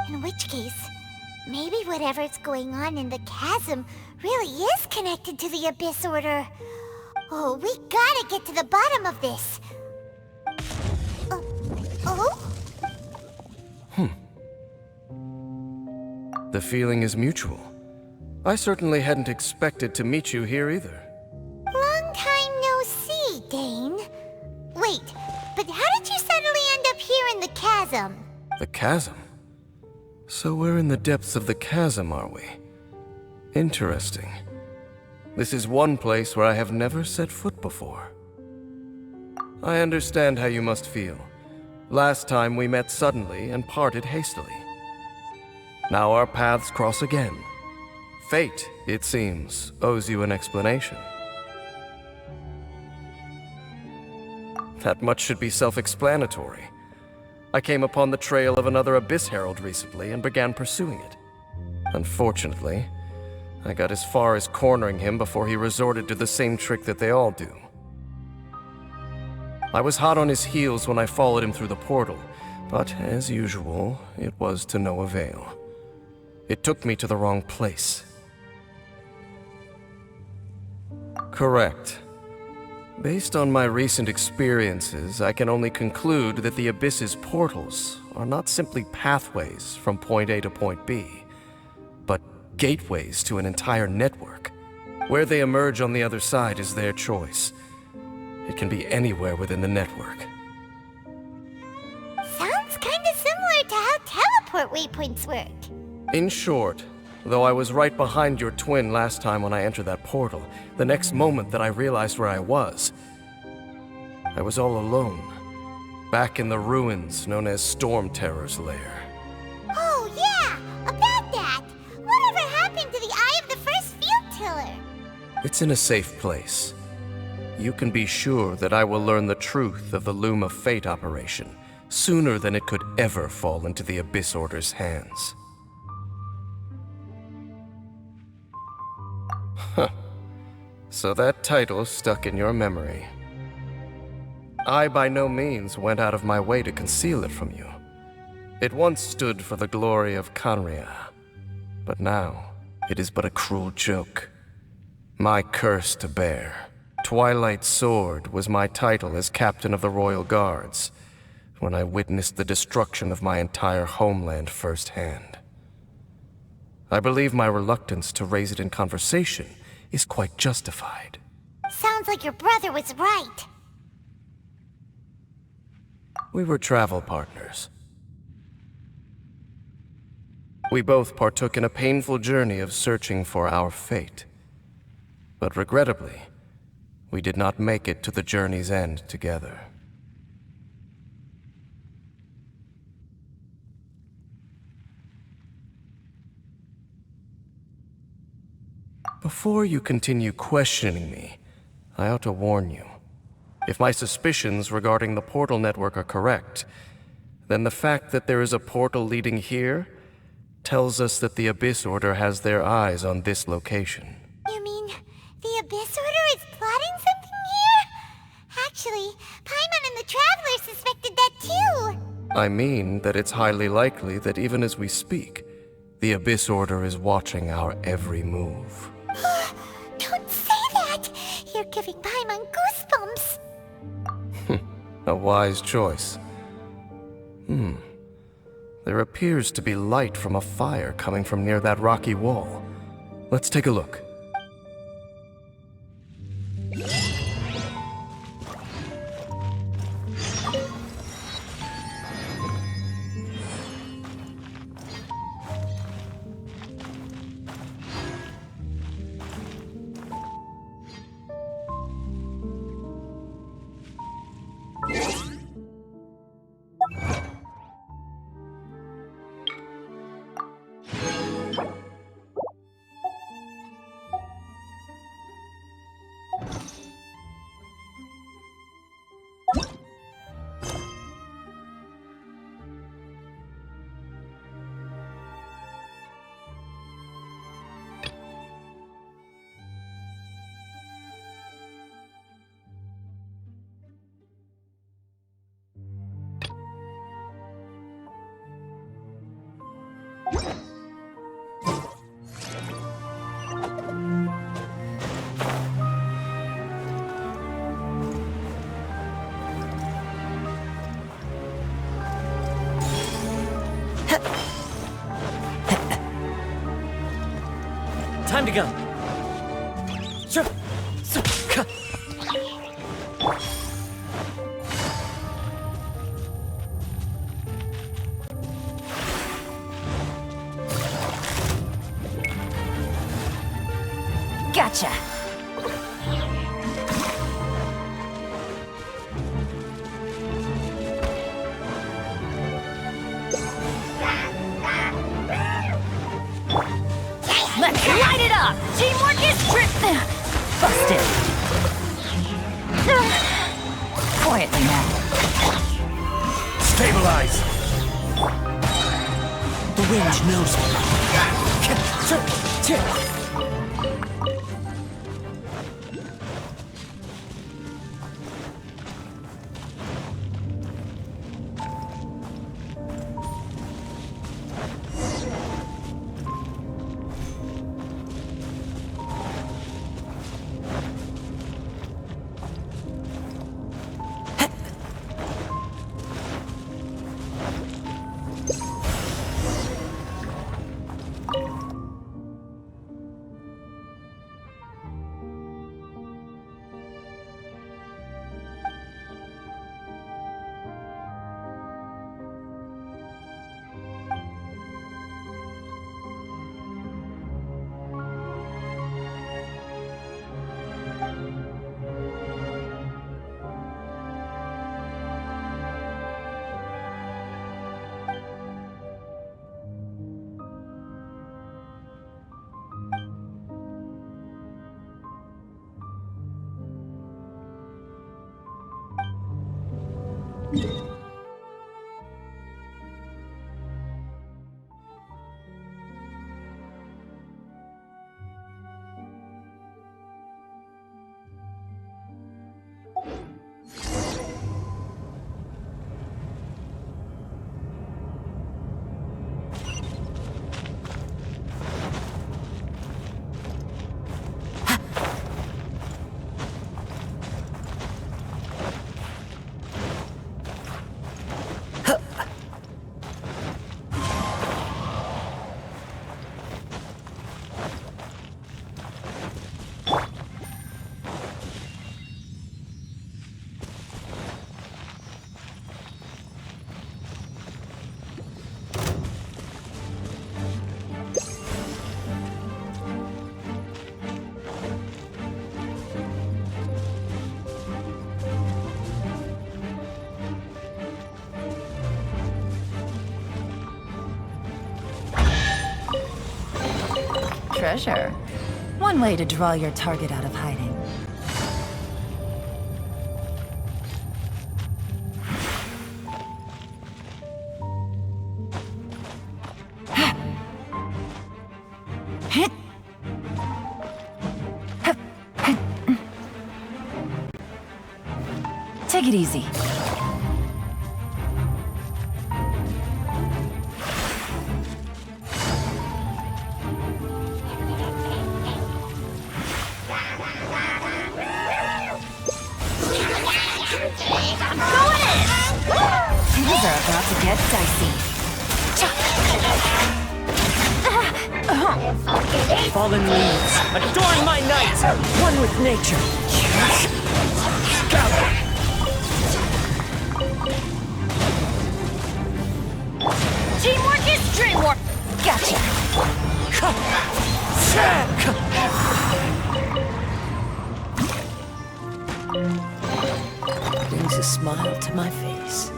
In which case, maybe whatever's going on in the chasm really is connected to the Abyss Order. Oh, we gotta get to the bottom of this. Oh? The feeling is mutual. I certainly hadn't expected to meet you here either. Long time no see, Dane. Wait, but how did you suddenly end up here in the chasm? The chasm? So we're in the depths of the chasm, are we? Interesting. This is one place where I have never set foot before. I understand how you must feel. Last time we met suddenly and parted hastily. Now our paths cross again. Fate, it seems, owes you an explanation. That much should be self-explanatory. I came upon the trail of another Abyss Herald recently and began pursuing it. Unfortunately, I got as far as cornering him before he resorted to the same trick that they all do. I was hot on his heels when I followed him through the portal, but as usual, it was to no avail. It took me to the wrong place. Correct. Based on my recent experiences, I can only conclude that the Abyss's portals are not simply pathways from point A to point B, but gateways to an entire network. Where they emerge on the other side is their choice. It can be anywhere within the network. Sounds kinda similar to how teleport waypoints work. In short, though I was right behind your twin last time when I entered that portal, the next moment that I realized where I was all alone, back in the ruins known as Storm Terror's lair. Oh yeah, about that! Whatever happened to the Eye of the First Field Tiller? It's in a safe place. You can be sure that I will learn the truth of the Loom of Fate operation sooner than it could ever fall into the Abyss Order's hands. Huh. So that title stuck in your memory. I by no means went out of my way to conceal it from you. It once stood for the glory of Canria, but now it is but a cruel joke. My curse to bear. Twilight Sword was my title as captain of the Royal Guards when I witnessed the destruction of my entire homeland firsthand. I believe my reluctance to raise it in conversation is quite justified. Sounds like your brother was right. We were travel partners. We both partook in a painful journey of searching for our fate. But regrettably, we did not make it to the journey's end together. Before you continue questioning me, I ought to warn you. If my suspicions regarding the portal network are correct, then the fact that there is a portal leading here tells us that the Abyss Order has their eyes on this location. You mean the Abyss Order is plotting something here? Actually, Paimon and the Traveler suspected that too. I mean that it's highly likely that even as we speak, the Abyss Order is watching our every move. Don't say that! You're giving Paimon goosebumps. A wise choice. There appears to be light from a fire coming from near that rocky wall. Let's take a look. Time to go. Gotcha. Let's light it up! Teamwork is busted. Quietly now. Stabilize. The wind knows me. Treasure. One way to draw your target out of hiding. Take it easy. Things are about to get dicey. Fallen leaves, adorn my night, one with nature. Teamwork is dreamwork. Gotcha. Brings a smile to my face.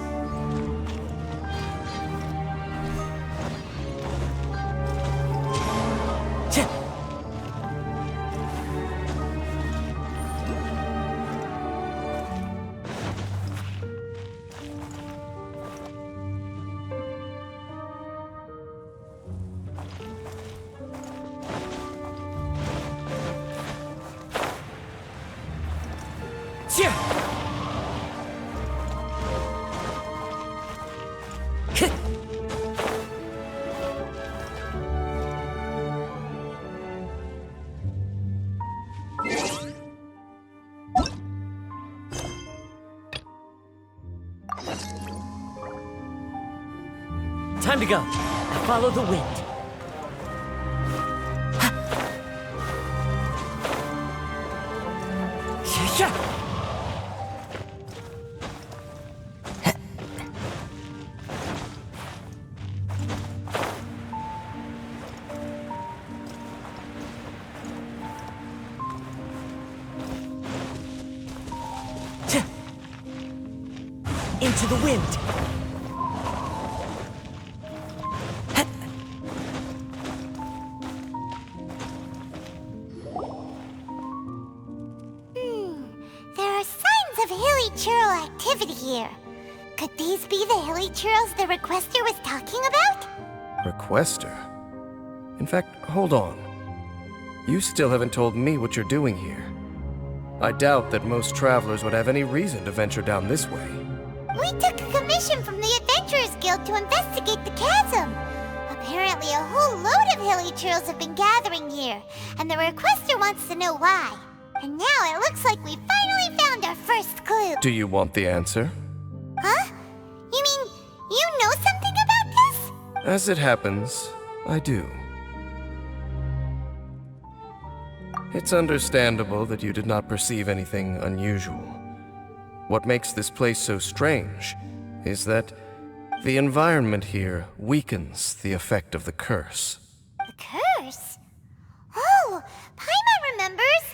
Time to go. Follow the wind. Into the wind. There are signs of hilly churl activity here. Could these be the hilly churls the requester was talking about? Requester? In fact, hold on. You still haven't told me what you're doing here. I doubt that most travelers would have any reason to venture down this way. We took a commission from the Adventurers Guild to investigate the chasm. Apparently a whole load of hilly churls have been gathering here, and the requester wants to know why. And now it looks like we finally found our first clue. Do you want the answer? Huh? You mean you know something about this? As it happens, I do. It's understandable that you did not perceive anything unusual. What makes this place so strange is that the environment here weakens the effect of the curse. The curse? Oh, Paimon remembers.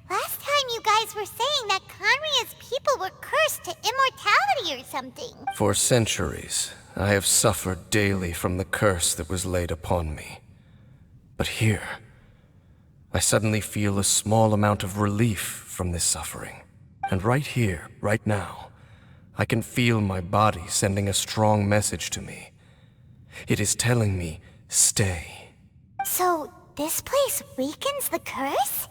Last time you guys were saying that Conria's people were cursed to immortality or something. For centuries, I have suffered daily from the curse that was laid upon me. But here, I suddenly feel a small amount of relief from this suffering. And right here, right now, I can feel my body sending a strong message to me. It is telling me, stay. So, this place weakens the curse?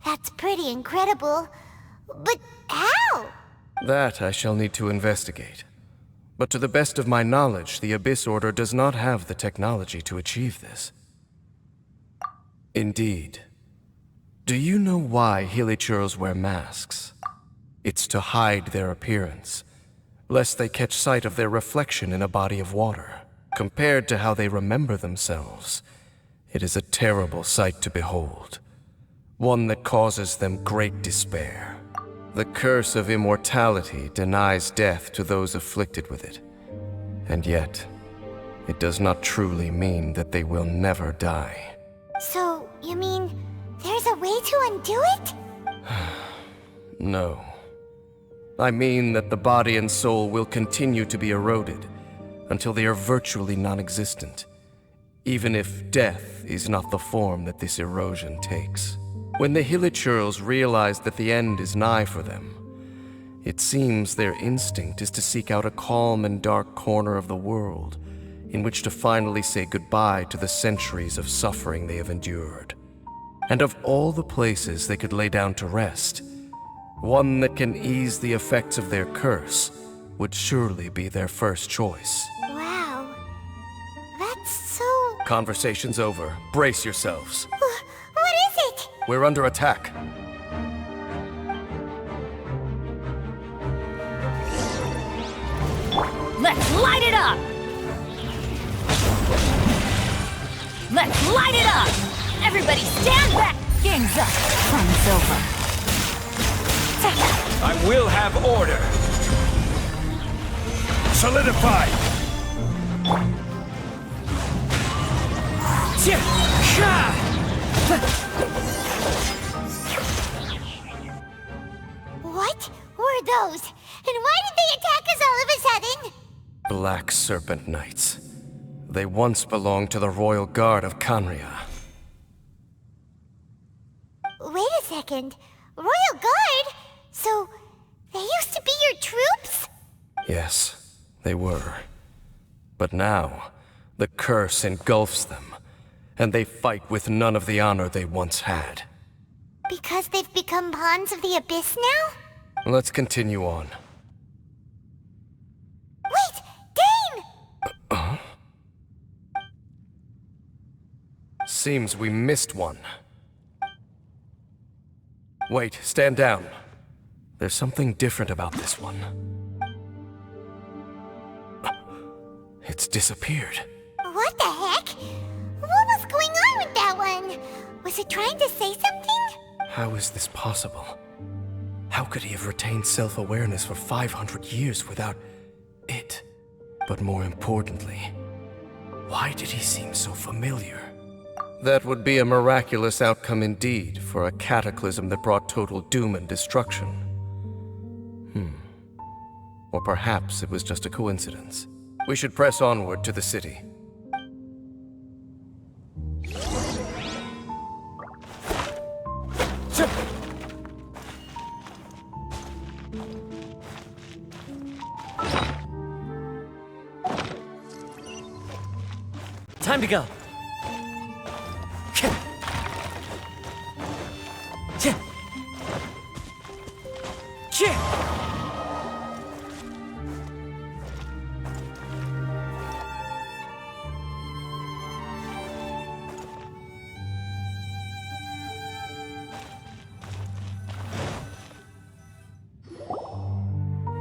That's pretty incredible. But how? That I shall need to investigate. But to the best of my knowledge, the Abyss Order does not have the technology to achieve this. Indeed. Do you know why Hilichurls wear masks? It's to hide their appearance, lest they catch sight of their reflection in a body of water. Compared to how they remember themselves, it is a terrible sight to behold. One that causes them great despair. The curse of immortality denies death to those afflicted with it. And yet, it does not truly mean that they will never die. So, you mean there's a way to undo it? No. I mean that the body and soul will continue to be eroded until they are virtually non-existent, even if death is not the form that this erosion takes. When the Hilichurls realize that the end is nigh for them, it seems their instinct is to seek out a calm and dark corner of the world in which to finally say goodbye to the centuries of suffering they have endured. And of all the places they could lay down to rest, one that can ease the effects of their curse would surely be their first choice. Wow. That's so... Conversation's over. Brace yourselves. What is it? We're under attack. Let's light it up! Let's light it up! Everybody stand back! Game's up. Fun's over. I will have order. Solidify. What were those? And why did they attack us all of a sudden? Black Serpent Knights. They once belonged to the Royal Guard of Conria. Wait a second. Royal Guard? So, they used to be your troops? Yes, they were. But now, the curse engulfs them, and they fight with none of the honor they once had. Because they've become pawns of the Abyss now? Let's continue on. Wait! Dane! Seems we missed one. Wait, stand down. There's something different about this one. It's disappeared. What the heck? What was going on with that one? Was it trying to say something? How is this possible? How How could he have retained self-awareness for 500 years without it? But more importantly, why did he seem so familiar? That would be a miraculous outcome indeed for a cataclysm that brought total doom and destruction. Or perhaps it was just a coincidence. We should press onward to the city. Time to go.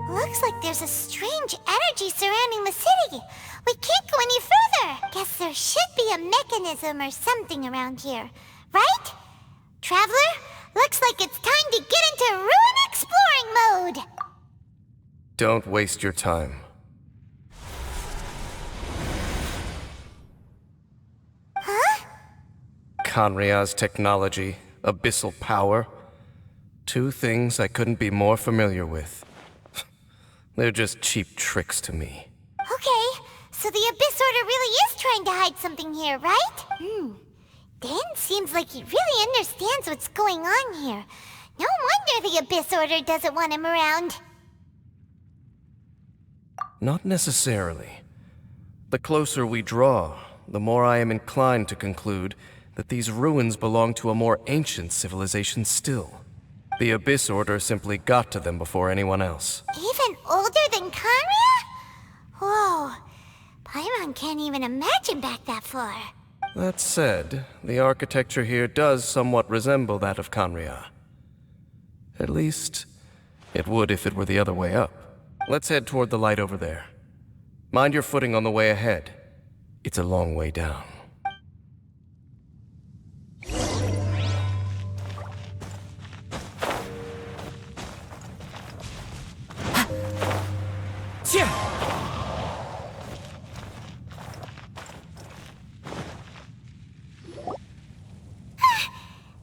Looks like there's a strange energy surrounding the city. We can't go any further. Guess there should be a mechanism or something around here. Right? Traveler, looks like it's time to get into ruin exploring mode. Don't waste your time. Huh? Kanria's technology, abyssal power. Two things I couldn't be more familiar with. They're just cheap tricks to me. Okay, so the Abyss Order really is trying to hide something here, right? Dan seems like he really understands what's going on here. No wonder the Abyss Order doesn't want him around. Not necessarily. The closer we draw, the more I am inclined to conclude that these ruins belong to a more ancient civilization still. The Abyss Order simply got to them before anyone else. Even older than Kanria? Whoa, Paimon can't even imagine back that far. That said, the architecture here does somewhat resemble that of Kanria. At least, it would if it were the other way up. Let's head toward the light over there. Mind your footing on the way ahead. It's a long way down.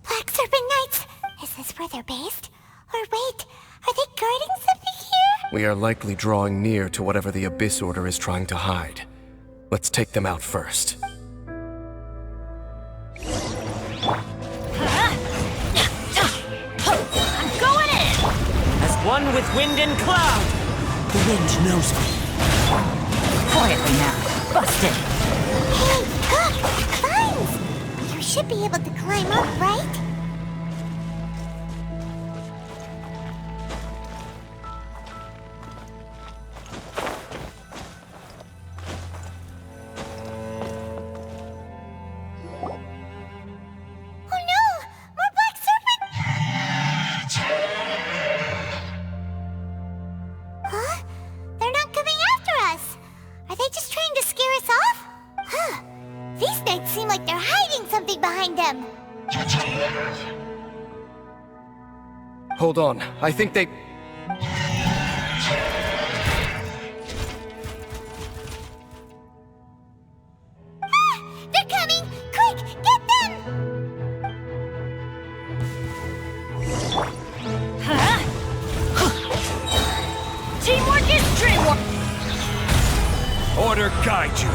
Black Serpent Knights! Is this where they're based? Or wait, are they guarding something here? We are likely drawing near to whatever the Abyss Order is trying to hide. Let's take them out first. I'm going in! As one with wind and cloud. The wind knows me. Quietly now. Busted. Hey, look! Vines! You should be able to climb up, right? Oh no! More black serpent! Huh? They're not coming after us! Are they just trying to scare us off? Huh. These knights seem like they're hiding something behind them. Hold on, I think they... Ah! They're coming! Quick, get them! Teamwork is dreamwork! Order guide you.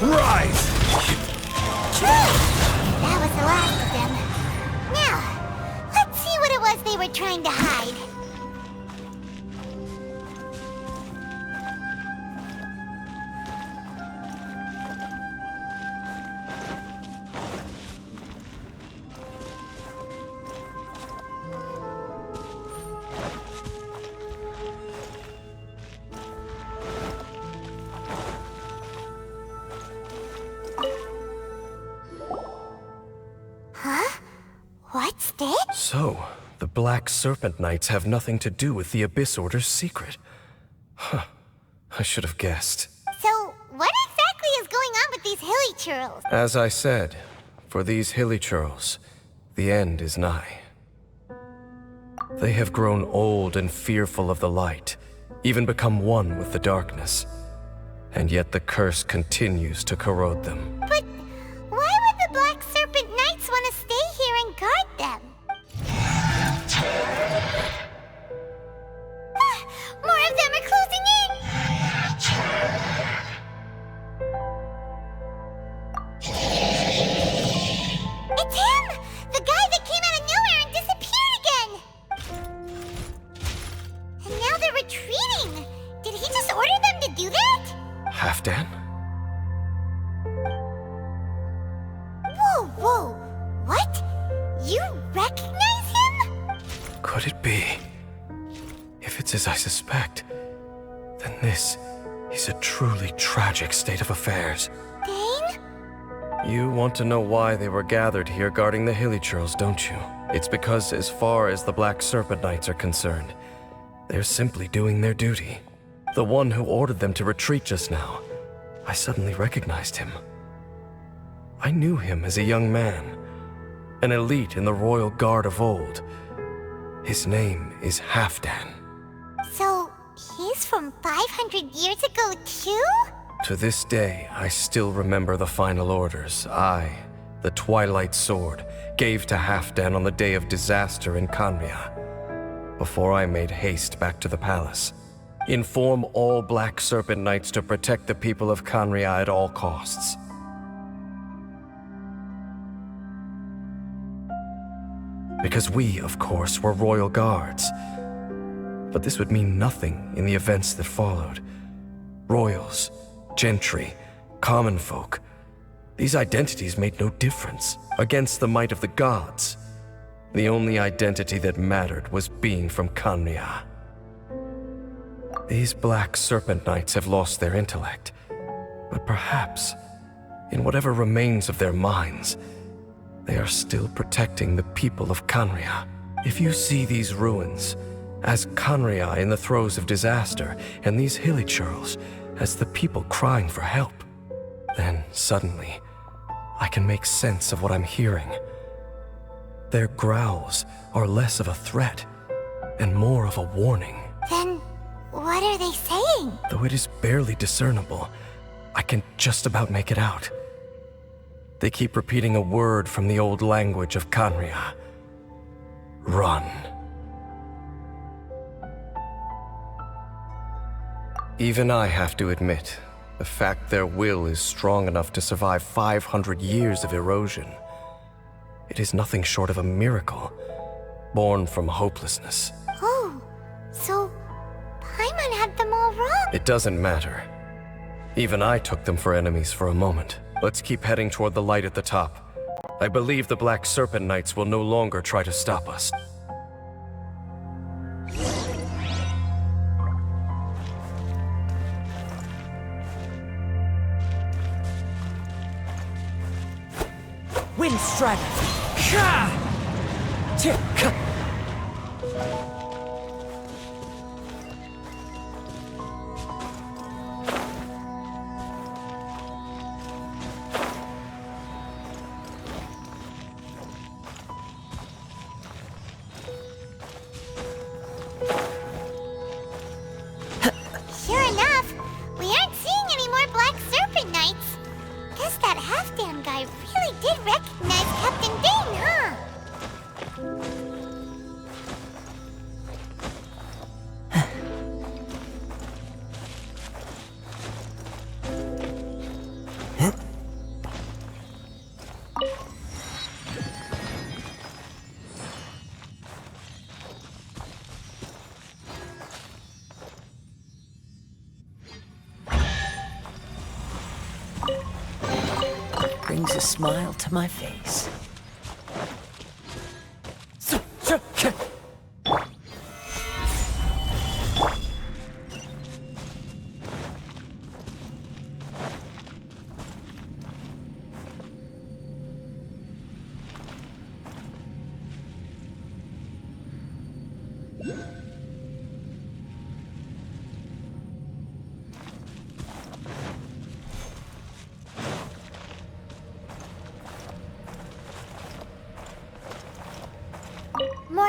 Rise! That was the last of them. Now, let's see what it was they were trying to hide. Huh? What's this? So, The Black Serpent Knights have nothing to do with the Abyss Order's secret. Huh. I should have guessed. So, what exactly is going on with these hilly churls? As I said, for these hilly churls, the end is nigh. They have grown old and fearful of the light, even become one with the darkness. And yet the curse continues to corrode them. But why would the Black Serpent Knights want to stay here and guard them? More of them are closing in! It's him! The guy that came out of nowhere and disappeared again! And now they're retreating! Did he just order them to do that? Halfdan? Whoa! What? You recognize him? Could it be? If it's as I suspect, then this is a truly tragic state of affairs. Dane? You want to know why they were gathered here guarding the hilly churls, don't you? It's because as far as the Black Serpent Knights are concerned, they're simply doing their duty. The one who ordered them to retreat just now, I suddenly recognized him. I knew him as a young man, an elite in the royal guard of old. His name is Halfdan. So, he's from 500 years ago too? To this day, I still remember the final orders I, the Twilight Sword, gave to Halfdan on the day of disaster in Khaenri'ah, before I made haste back to the palace. Inform all Black Serpent Knights to protect the people of Khaenri'ah at all costs. Because we, of course, were royal guards. But this would mean nothing in the events that followed. Royals, gentry, common folk. These identities made no difference against the might of the gods. The only identity that mattered was being from Khaenri'ah. These Black Serpent Knights have lost their intellect, but perhaps, in whatever remains of their minds, they are still protecting the people of Khaenri'ah. If you see these ruins as Khaenri'ah in the throes of disaster, and these hilly churls as the people crying for help, then suddenly I can make sense of what I'm hearing. Their growls are less of a threat and more of a warning. Then, what are they saying? Though it is barely discernible, I can just about make it out. They keep repeating a word from the old language of Khaenri'ah. Run. Even I have to admit, the fact their will is strong enough to survive 500 years of erosion, it is nothing short of a miracle, born from hopelessness. Oh, so Paimon had them all wrong. It doesn't matter. Even I took them for enemies for a moment. Let's keep heading toward the light at the top. I believe the Black Serpent Knights will no longer try to stop us. Wind Strider! Ka! Ka! Sure enough, we aren't seeing any more Black Serpent Knights. Guess that Halfdan guy really did recognize Captain Dane, huh? Brings a smile to my face.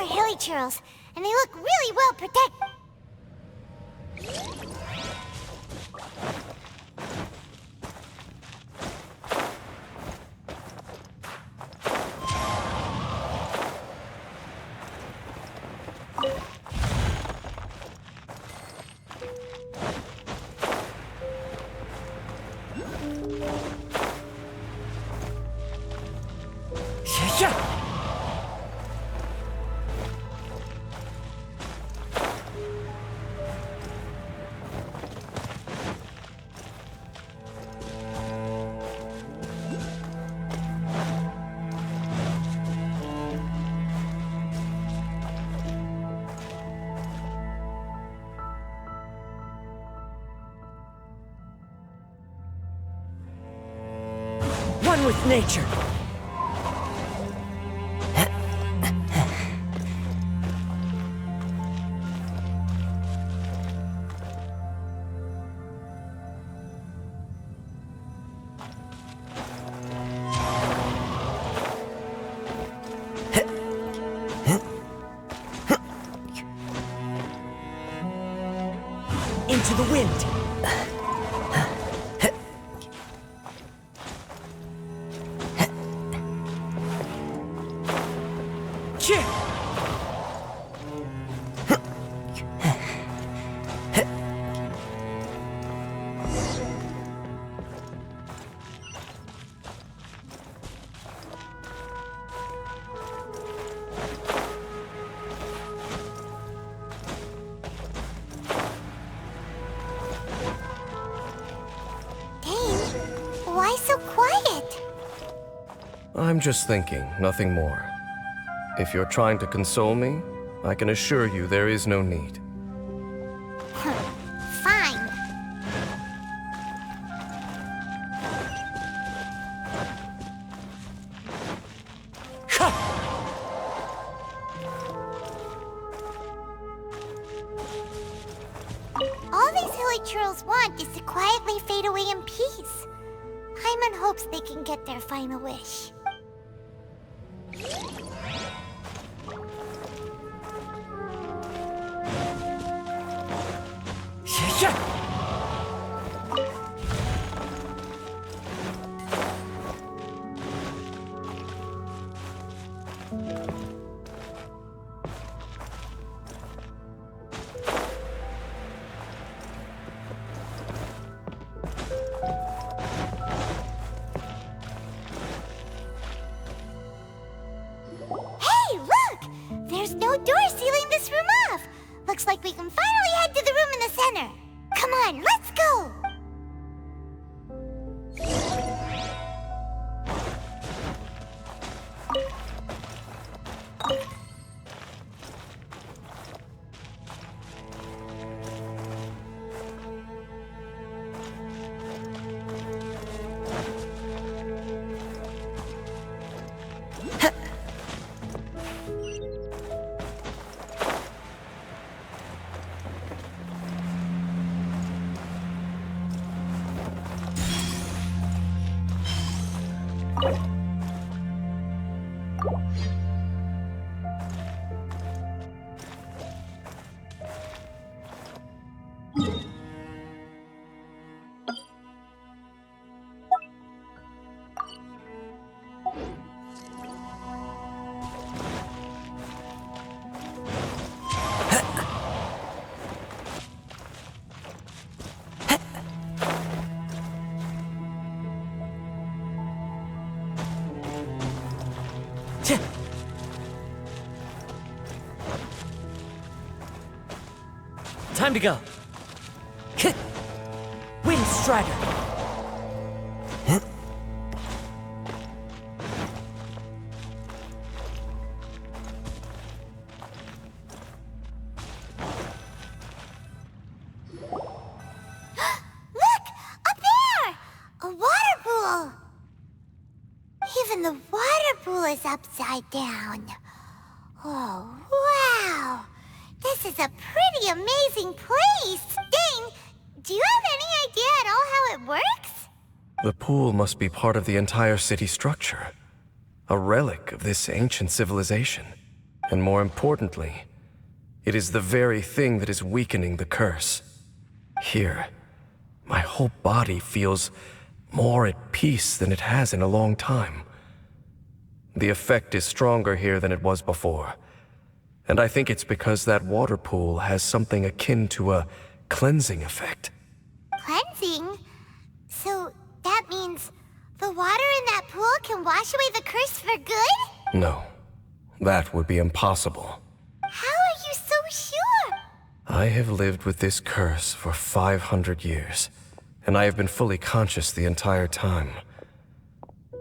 more hilly churls, and they look really well protected. One with nature. Into the wind. Why so quiet? I'm just thinking, nothing more. If you're trying to console me, I can assure you there is no need. Fine. All these hilly churls want is to quietly fade away in peace. Paimon hopes they can get their final wish. There's no door sealing this room off. Looks like we can finally head to the room in the center. Come on, let's go! Time to go. Wind Strider. Look! Up there! A water pool! Even the water pool is upside down. Oh, wow! This is a pretty amazing place! Dane, do you have any idea at all how it works? The pool must be part of the entire city structure. A relic of this ancient civilization. And more importantly, it is the very thing that is weakening the curse. Here, my whole body feels more at peace than it has in a long time. The effect is stronger here than it was before. And I think it's because that water pool has something akin to a cleansing effect. Cleansing? So that means the water in that pool can wash away the curse for good? No, that would be impossible. How are you so sure? I have lived with this curse for 500 years, and I have been fully conscious the entire time.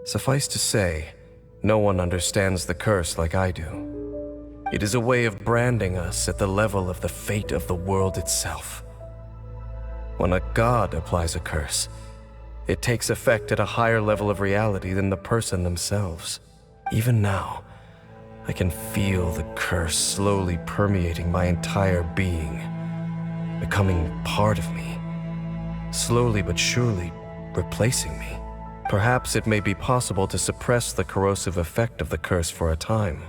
Suffice to say, no one understands the curse like I do. It is a way of branding us at the level of the fate of the world itself. When a god applies a curse, it takes effect at a higher level of reality than the person themselves. Even now, I can feel the curse slowly permeating my entire being, becoming part of me, slowly but surely replacing me. Perhaps it may be possible to suppress the corrosive effect of the curse for a time,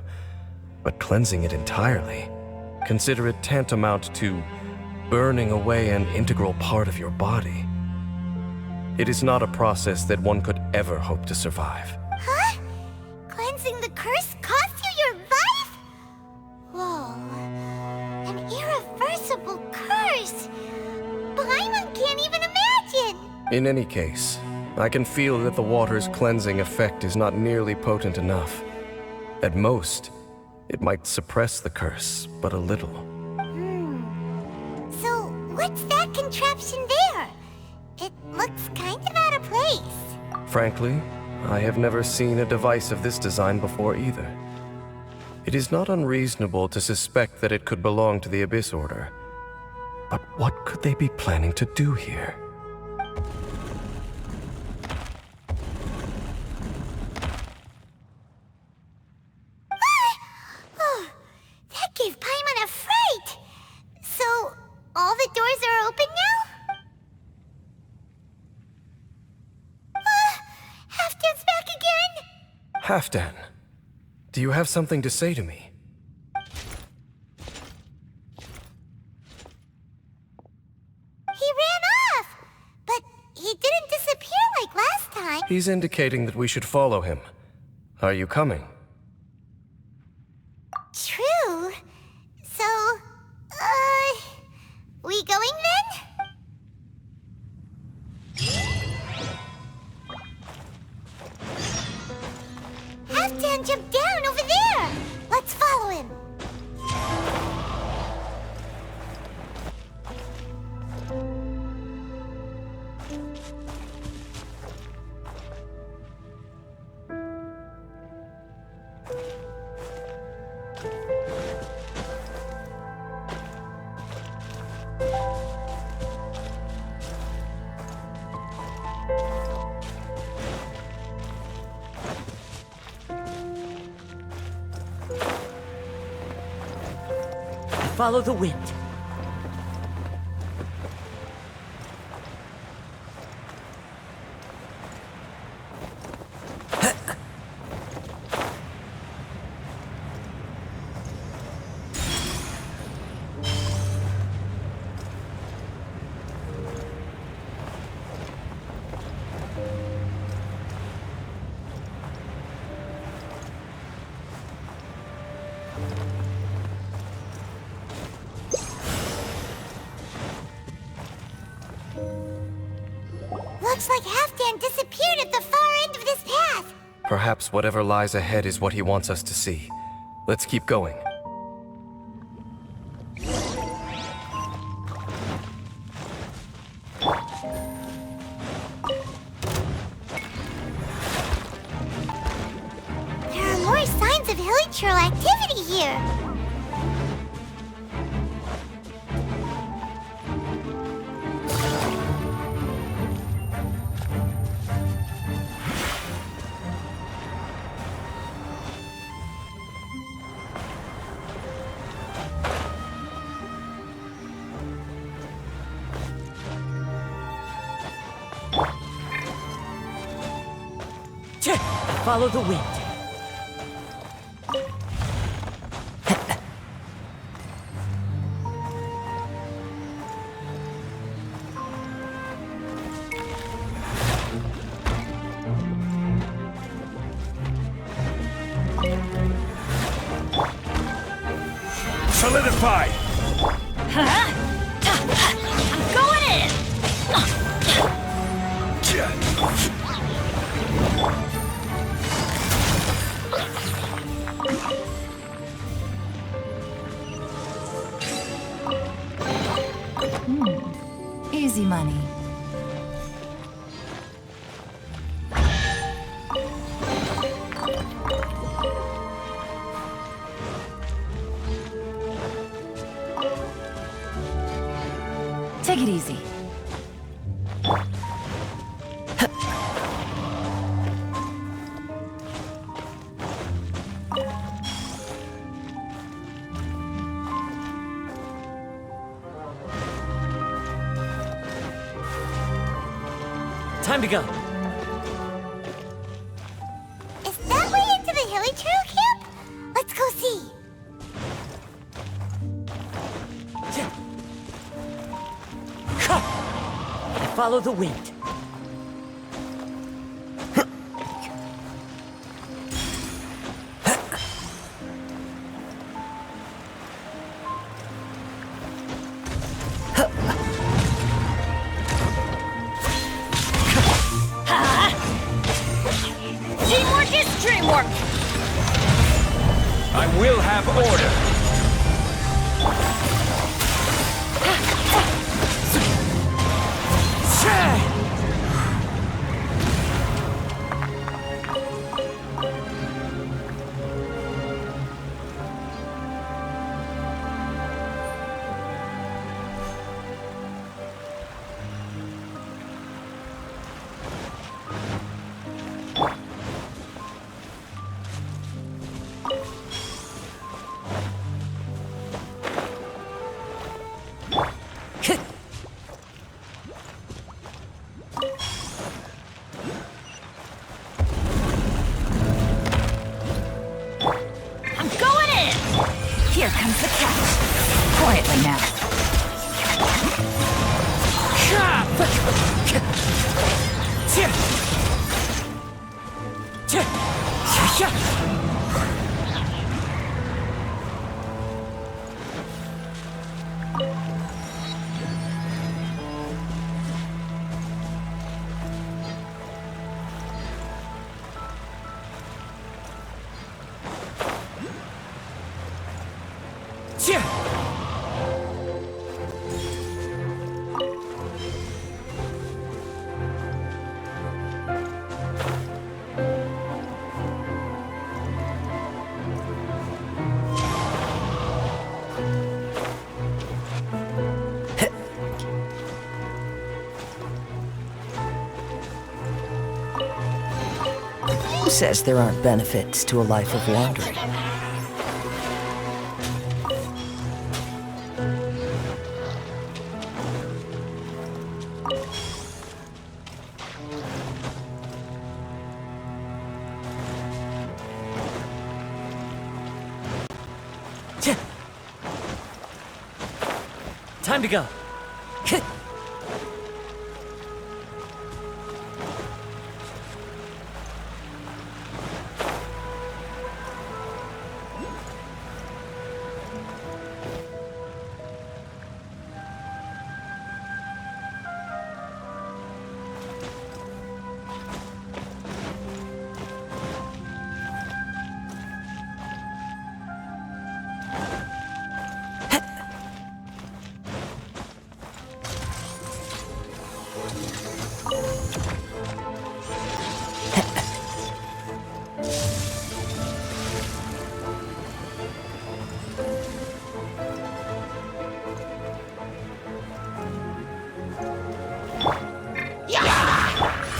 but cleansing it entirely, consider it tantamount to burning away an integral part of your body. It is not a process that one could ever hope to survive. Huh? Cleansing the curse cost you your life? Whoa. An irreversible curse. Paimon can't even imagine. In any case, I can feel that the water's cleansing effect is not nearly potent enough. At most, it might suppress the curse, but a little. So, what's that contraption there? It looks kind of out of place. Frankly, I have never seen a device of this design before either. It is not unreasonable to suspect that it could belong to the Abyss Order. But what could they be planning to do here? Oh, that gave Paimon a fright. So, all the doors are open now? Halfdan's back again? Halfdan, do you have something to say to me? He ran off, but he didn't disappear like last time. He's indicating that we should follow him. Are you coming? True. So, we going then? Halfdan jumped down over there! Let's follow him! Follow the wind. Looks like Halfdan disappeared at the far end of this path. Perhaps whatever lies ahead is what he wants us to see. Let's keep going. There are more signs of hilichurl activity here. Follow the wind. fight! Huh? I'm going in! Easy money. Take it easy. Time to go. Is that way into the Hilly Trail camp? Let's go see. I follow the wind. Teamwork is dreamwork! I will have order! I'm going in! Here comes the catch. Quietly now. Who says there aren't benefits to a life of wandering? Time to go.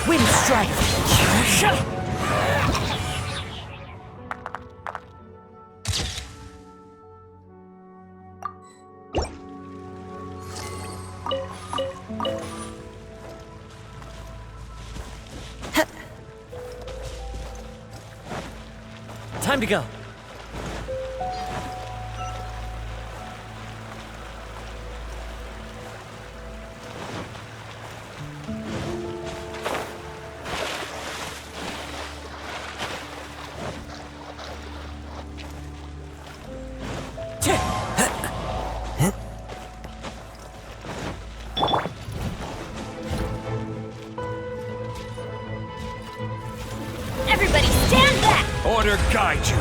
Wind strike. Time to go. water guide you.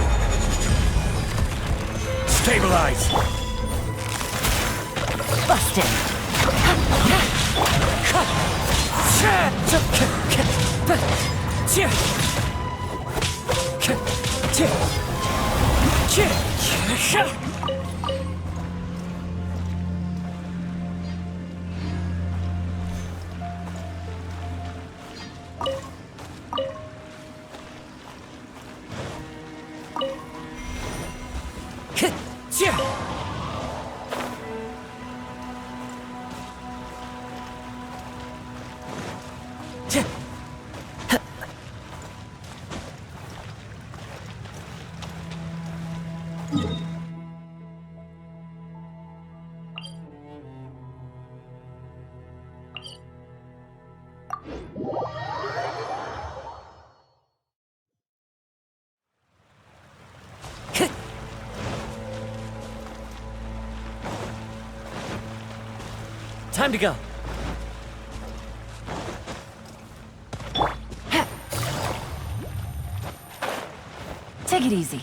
Stabilize. Busted. Time to go. Take it easy.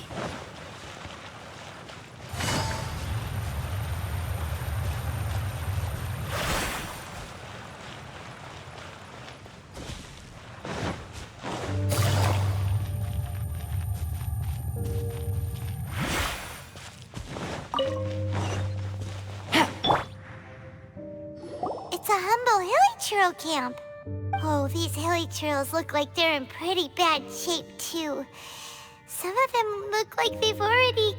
It's a humble hilly churl camp. Oh, these hilly churls look like they're in pretty bad shape, too. Some of them look like they've already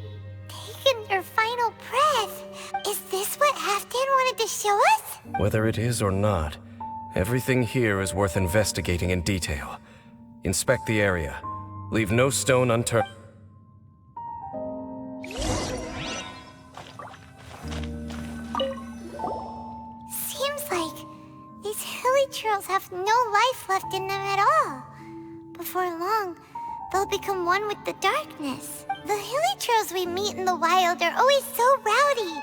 taken their final breath. Is this what Halfdan wanted to show us? Whether it is or not, everything here is worth investigating in detail. Inspect the area. Leave no stone unturned. Seems like these hilly churls have no life left in them at all. Before long, they'll become one with the darkness. The hilly churls we meet in the wild are always so rowdy.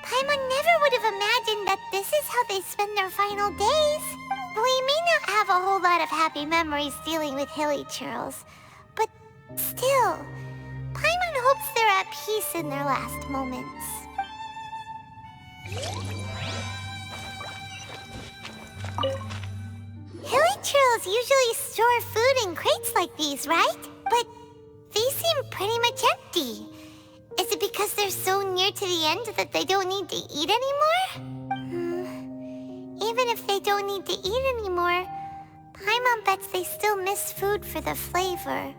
Paimon never would have imagined that this is how they spend their final days. We may not have a whole lot of happy memories dealing with hilly churls, but still, Paimon hopes they're at peace in their last moments. Hilly churls usually store food in crates like these, right? But these seem pretty much empty. Is it because they're so near to the end that they don't need to eat anymore? Even if they don't need to eat anymore, Paimon bets they still miss food for the flavor.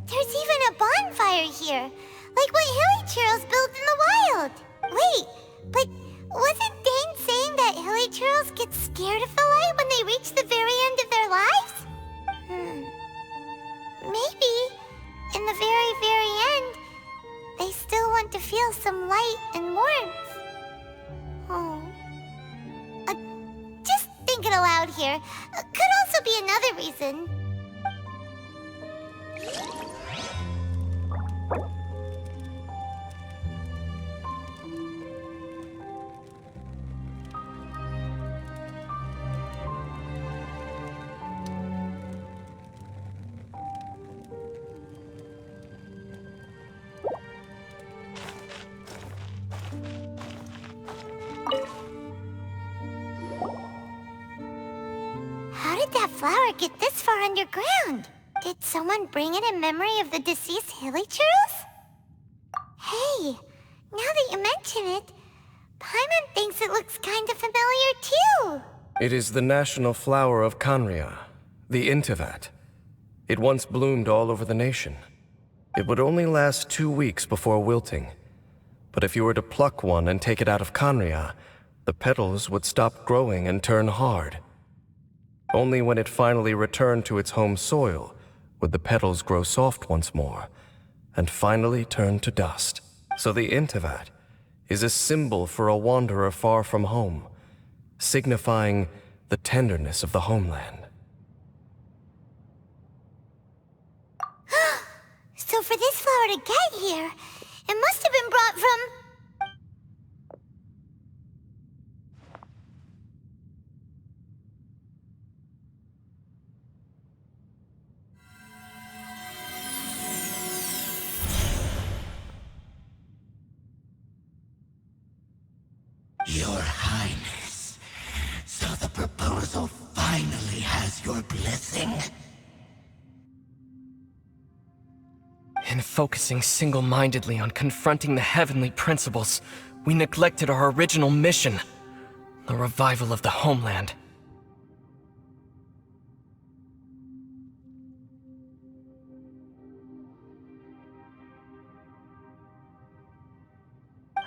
There's even a bonfire here, like what hilly churls build in the wild. Wait, but wasn't Dane saying that hilly churls get scared of the light when they reach the very end of their lives? Maybe, in the very, very end, they still want to feel some light and warmth. Oh. Just thinking aloud here. Could also be another reason. How did that flower get this far underground? Did someone bring it in memory of the deceased hilly churls? Hey, now that you mention it, Paimon thinks it looks kind of familiar too. It is the national flower of Khaenri'ah, the Intivat. It once bloomed all over the nation. It would only last 2 weeks before wilting. But if you were to pluck one and take it out of Khaenri'ah, the petals would stop growing and turn hard. Only when it finally returned to its home soil would the petals grow soft once more, and finally turn to dust. So the Intivat is a symbol for a wanderer far from home, signifying the tenderness of the homeland. So for this flower to get here, it must have been brought from... your blessing? In focusing single-mindedly on confronting the heavenly principles, we neglected our original mission, the revival of the homeland.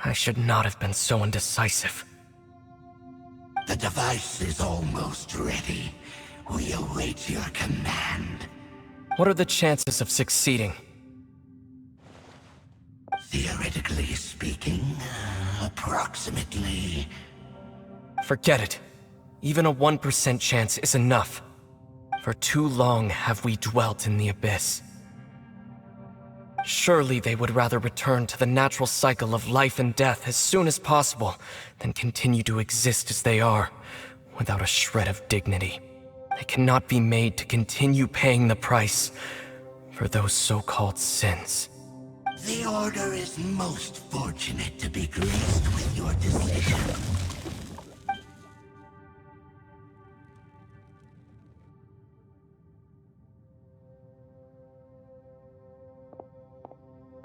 I should not have been so indecisive. The device is almost ready. We await your command. What are the chances of succeeding? Theoretically speaking, approximately. Forget it. Even a 1% chance is enough. For too long have we dwelt in the abyss. Surely they would rather return to the natural cycle of life and death as soon as possible than continue to exist as they are, without a shred of dignity. They cannot be made to continue paying the price for those so-called sins. The Order is most fortunate to be graced with your decision.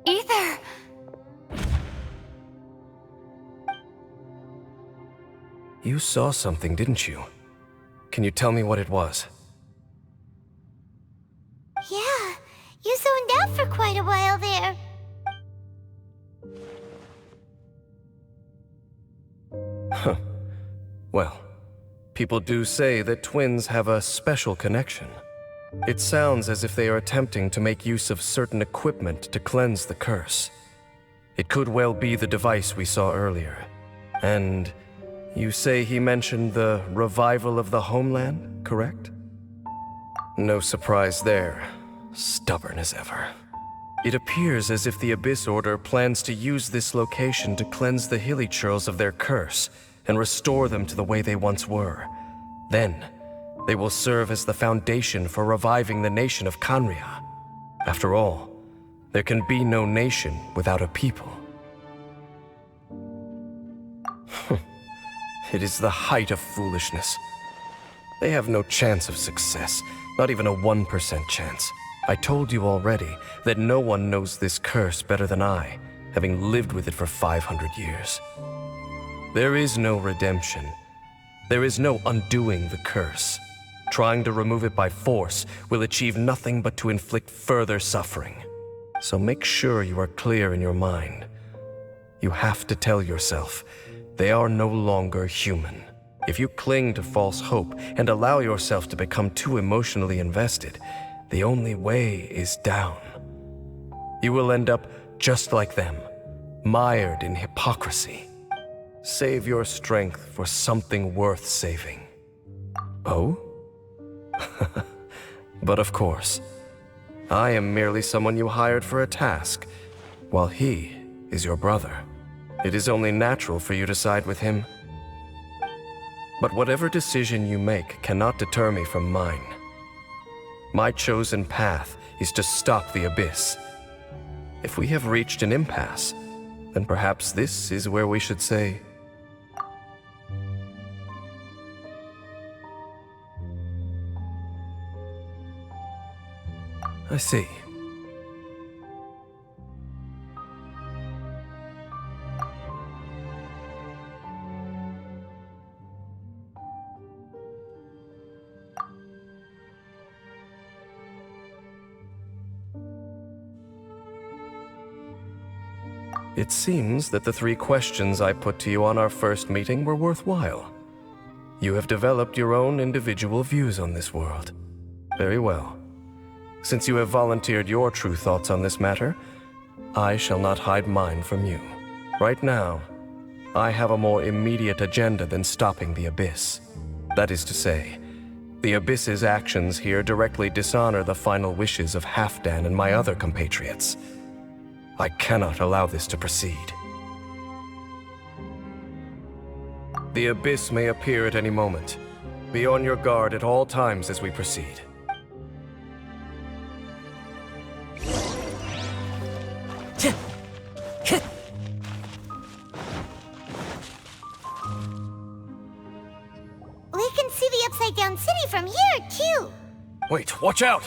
Ether! You saw something, didn't you? Can you tell me what it was? Yeah, you zoned out for quite a while there. Huh. Well, people do say that twins have a special connection. It sounds as if they are attempting to make use of certain equipment to cleanse the curse. It could well be the device we saw earlier. And you say he mentioned the revival of the homeland, correct? No surprise there. Stubborn as ever. It appears as if the Abyss Order plans to use this location to cleanse the Hilly-Churls of their curse and restore them to the way they once were. Then, they will serve as the foundation for reviving the nation of Khaenri'ah. After all, there can be no nation without a people. It is the height of foolishness. They have no chance of success, not even a 1% chance. I told you already that no one knows this curse better than I, having lived with it for 500 years. There is no redemption. There is no undoing the curse. Trying to remove it by force will achieve nothing but to inflict further suffering. So make sure you are clear in your mind. You have to tell yourself, they are no longer human. If you cling to false hope and allow yourself to become too emotionally invested, the only way is down. You will end up just like them, mired in hypocrisy. Save your strength for something worth saving. Oh? But of course, I am merely someone you hired for a task, while he is your brother. It is only natural for you to side with him. But whatever decision you make cannot deter me from mine. My chosen path is to stop the Abyss. If we have reached an impasse, then perhaps this is where we should say, I see. It seems that the 3 questions I put to you on our first meeting were worthwhile. You have developed your own individual views on this world. Very well. Since you have volunteered your true thoughts on this matter, I shall not hide mine from you. Right now, I have a more immediate agenda than stopping the Abyss. That is to say, the Abyss's actions here directly dishonor the final wishes of Halfdan and my other compatriots. I cannot allow this to proceed. The Abyss may appear at any moment. Be on your guard at all times as we proceed. We can see the Upside Upside Down City from here, too. Wait, watch out!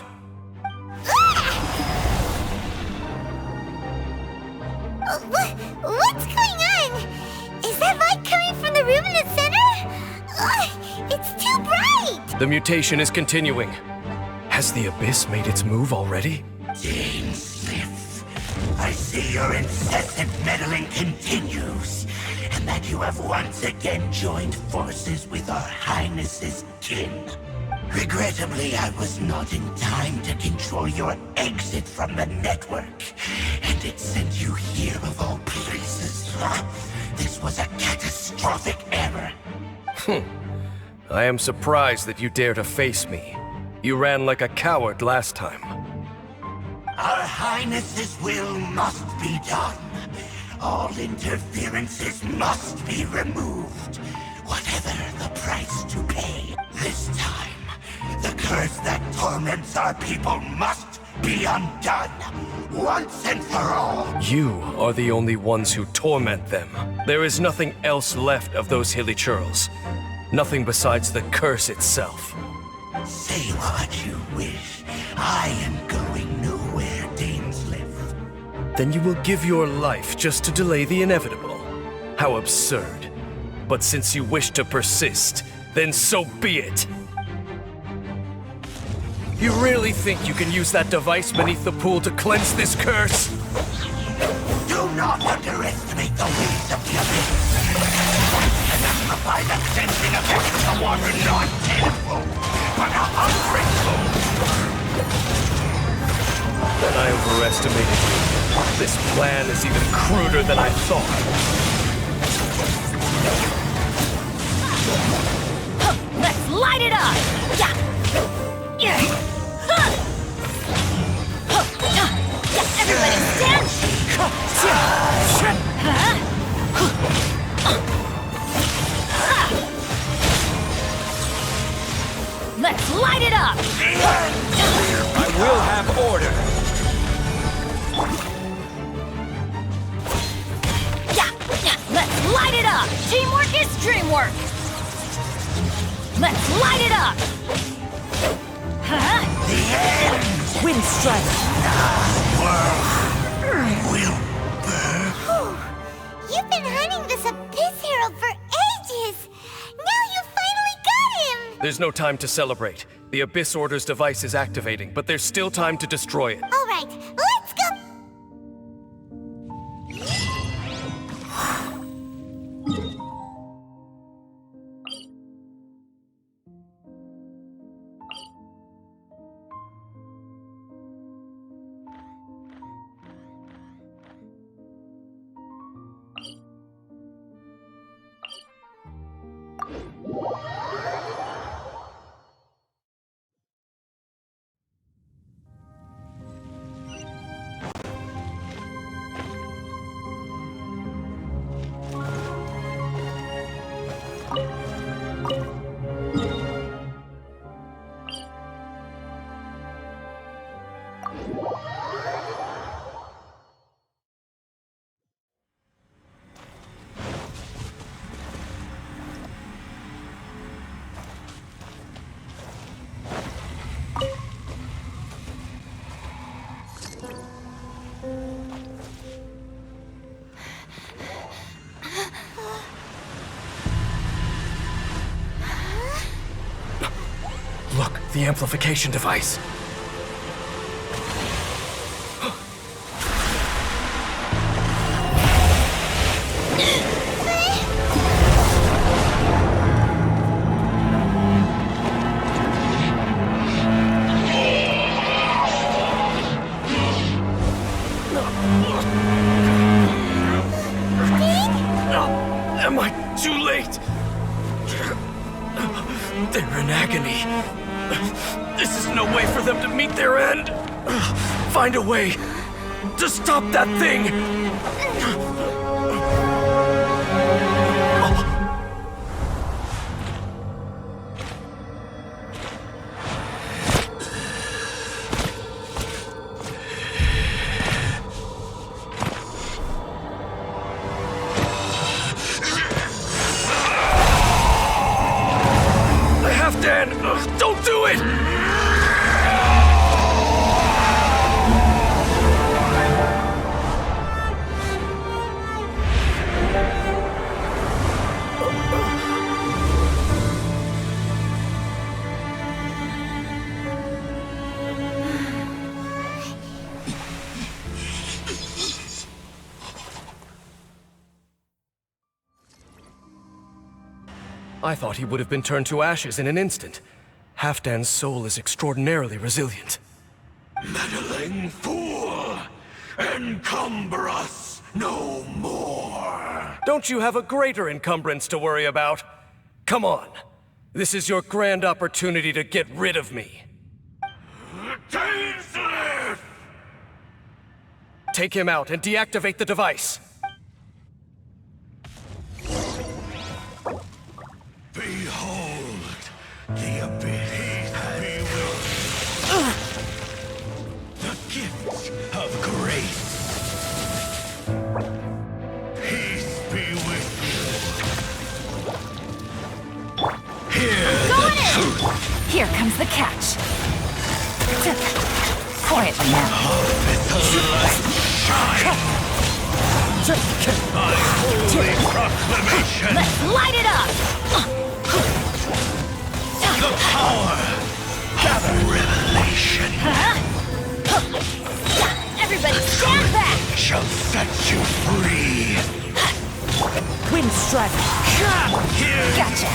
What's going on? Is that light coming from the room in the center? It's too bright! The mutation is continuing. Has the Abyss made its move already? Dane Smith, I see your incessant meddling continues, and that you have once again joined forces with our Highness's kin. Regrettably, I was not in time to control your exit from the network, and it sent you here of all places. This was a catastrophic error. I am surprised that you dare to face me. You ran like a coward last time. Our Highness's will must be done. All interferences must be removed, whatever the price to pay. This time, the curse that torments our people must be undone, once and for all. You are the only ones who torment them. There is nothing else left of those hilly churls. Nothing besides the curse itself. Say what you wish. I am going nowhere, Dainsliff. Then you will give your life just to delay the inevitable. How absurd. But since you wish to persist, then so be it. You really think you can use that device beneath the pool to cleanse this curse? Do not underestimate the ways of the Abyss. Can amplify the sensing effect of the water not tenfold, but 100-fold. Then I overestimated you. This plan is even cruder than I thought. Let's light it up! Yeah! Everybody stand! Let's light it up! I will have order. Let's light it up! Teamwork is dreamwork! Let's light it up! The end Wind strike! will burn. You've been hunting this Abyss Herald for ages! Now you finally got him! There's no time to celebrate. The Abyss Order's device is activating, but there's still time to destroy it. Alright, let's go! Look, the amplification device. Am I too late? They're in agony. This is no way for them to meet their end. Find a way to stop that thing. I have to end Don't do it! I thought he would have been turned to ashes in an instant. Halfdan's soul is extraordinarily resilient. Meddling fool! Encumber us no more! Don't you have a greater encumbrance to worry about? Come on. This is your grand opportunity to get rid of me. Tasteless! Take him out and deactivate the device. Behold, the abyss the gift of grace. Peace be with you. Hear Going the in! truth. Here comes the catch. Quietly now. The light shine. My holy proclamation. Let's light it up! The power of revelation Everybody stand back! shall set you free. Wind strike. Hear Gotcha.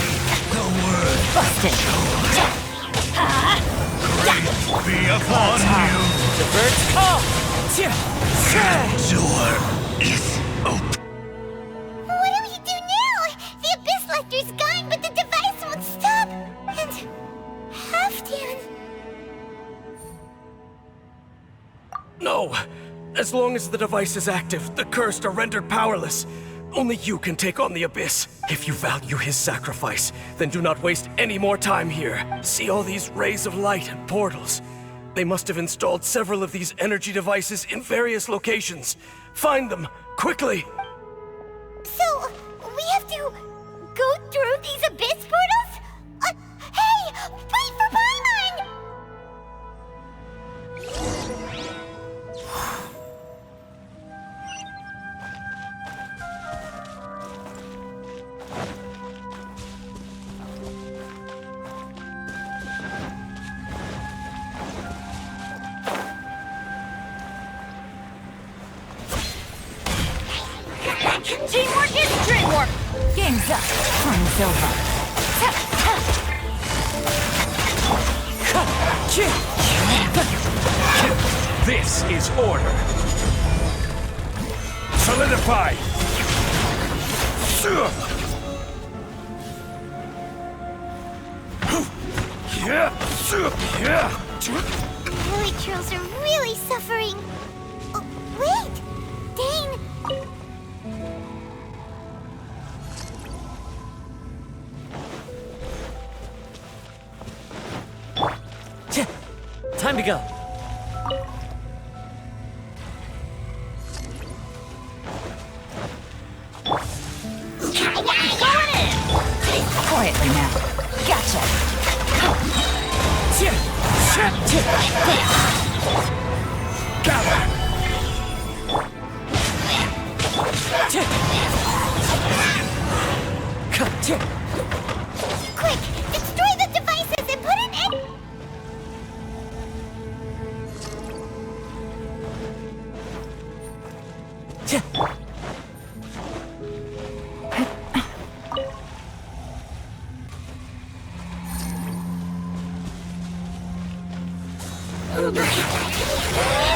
the word. Busted. Grace be upon you. The birds call. Door is open. What do we do now? The Abyss Lecter's gone, but the device won't stop. And Halfdan. No! As long as the device is active, the cursed are rendered powerless. Only you can take on the Abyss. If you value his sacrifice, then do not waste any more time here. See all these rays of light and portals. They must have installed several of these energy devices in various locations. Find them, quickly! So, we have to go through these Abyss portals? Hey! Wait for Paimon! Teamwork is dreamwork! Game's up. Time's over. This is order. Solidify. Heli Trails are really suffering. Oh, wait! Dane! Time to go. Going in! Quietly now. Gotcha. Quick! Destroy the devices and put it in!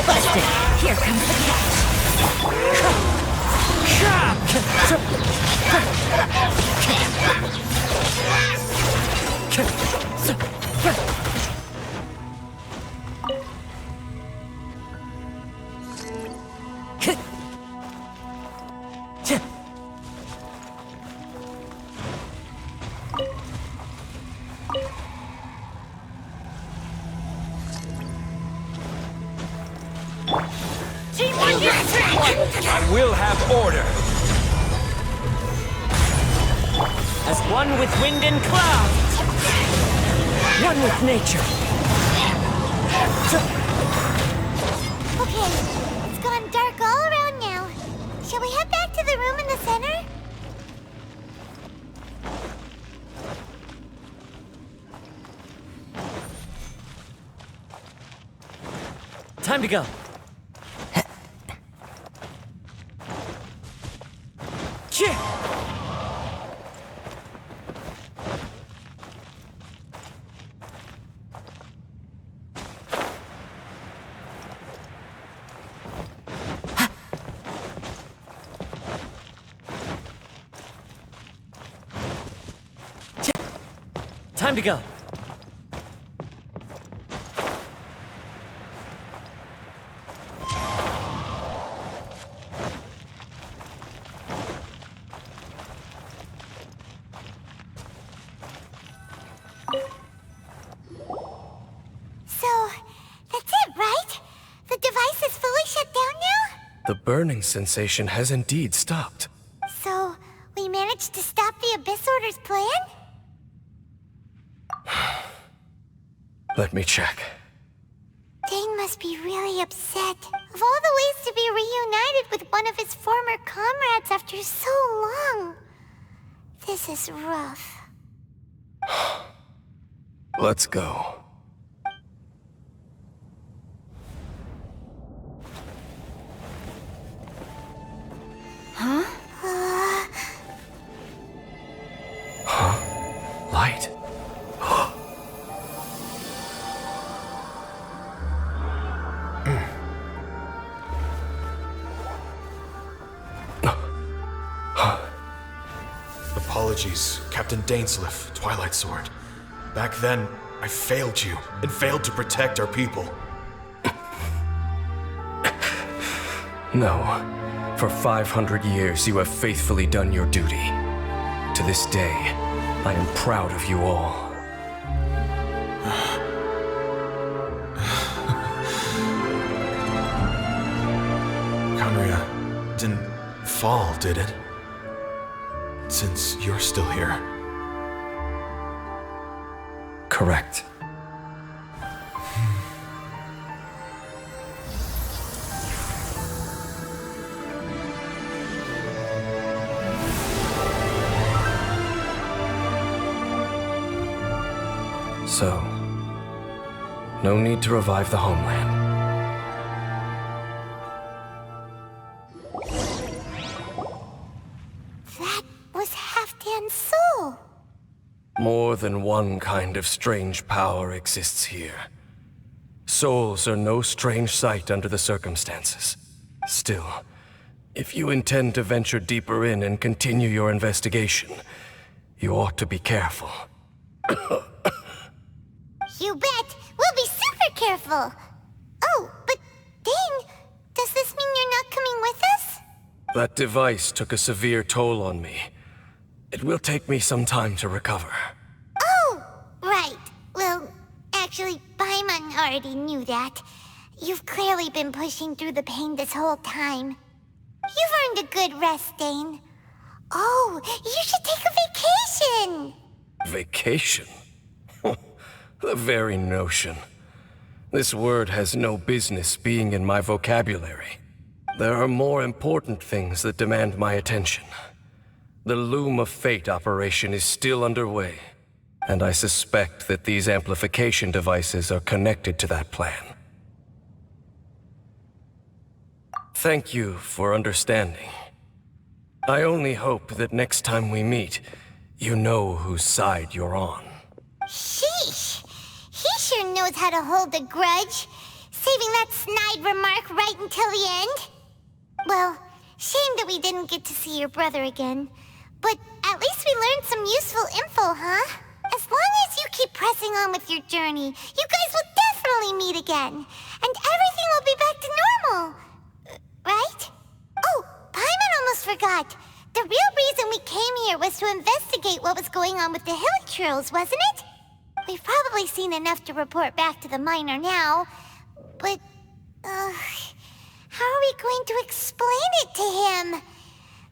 Busted. Here comes the catch. Teamwork is teamwork! I will have order. As one with wind and cloud. One with nature. Okay, it's gone dark all around now. Shall we head back to the room in the center? Time to go. Time to go. So, that's it, right? The device is fully shut down now? The burning sensation has indeed stopped. So, we managed to stop the Abyss Order's plan? Let me check. Dane must be really upset. Of all the ways to be reunited with one of his former comrades after so long, this is rough. Let's go. Light. Apologies, Captain Dainsleif, Twilight Sword. Back then, I failed you, and failed to protect our people. No. For 500 years, you have faithfully done your duty. To this day, I am proud of you all. Conria didn't fall, did it? Since you're still here. Correct. So, no need to revive the homeland. That was Halfdan's soul. More than one kind of strange power exists here. Souls are no strange sight under the circumstances. Still, if you intend to venture deeper in and continue your investigation, you ought to be careful. You bet. We'll be super careful. Oh, but Dane, does this mean you're not coming with us? That device took a severe toll on me. It will take me some time to recover. Oh, right. Well, actually, Paimon already knew that. You've clearly been pushing through the pain this whole time. You've earned a good rest, Dane. Oh, you should take a vacation! Vacation? The very notion. This word has no business being in my vocabulary. There are more important things that demand my attention. The Loom of Fate operation is still underway, and I suspect that these amplification devices are connected to that plan. Thank you for understanding. I only hope that next time we meet, you know whose side you're on. Sheesh! He sure knows how to hold a grudge, saving that snide remark right until the end. Well, shame that we didn't get to see your brother again. But at least we learned some useful info, huh? As long as you keep pressing on with your journey, you guys will definitely meet again. And everything will be back to normal. Right? Oh, Paimon almost forgot. The real reason we came here was to investigate what was going on with the Hilichurls, wasn't it? We've probably seen enough to report back to the miner now. But, how are we going to explain it to him?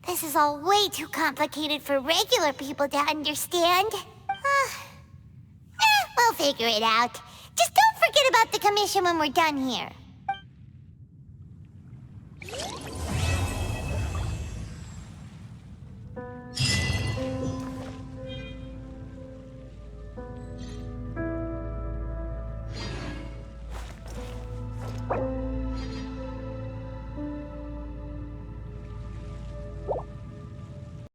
This is all way too complicated for regular people to understand. We'll figure it out. Just don't forget about the commission when we're done here.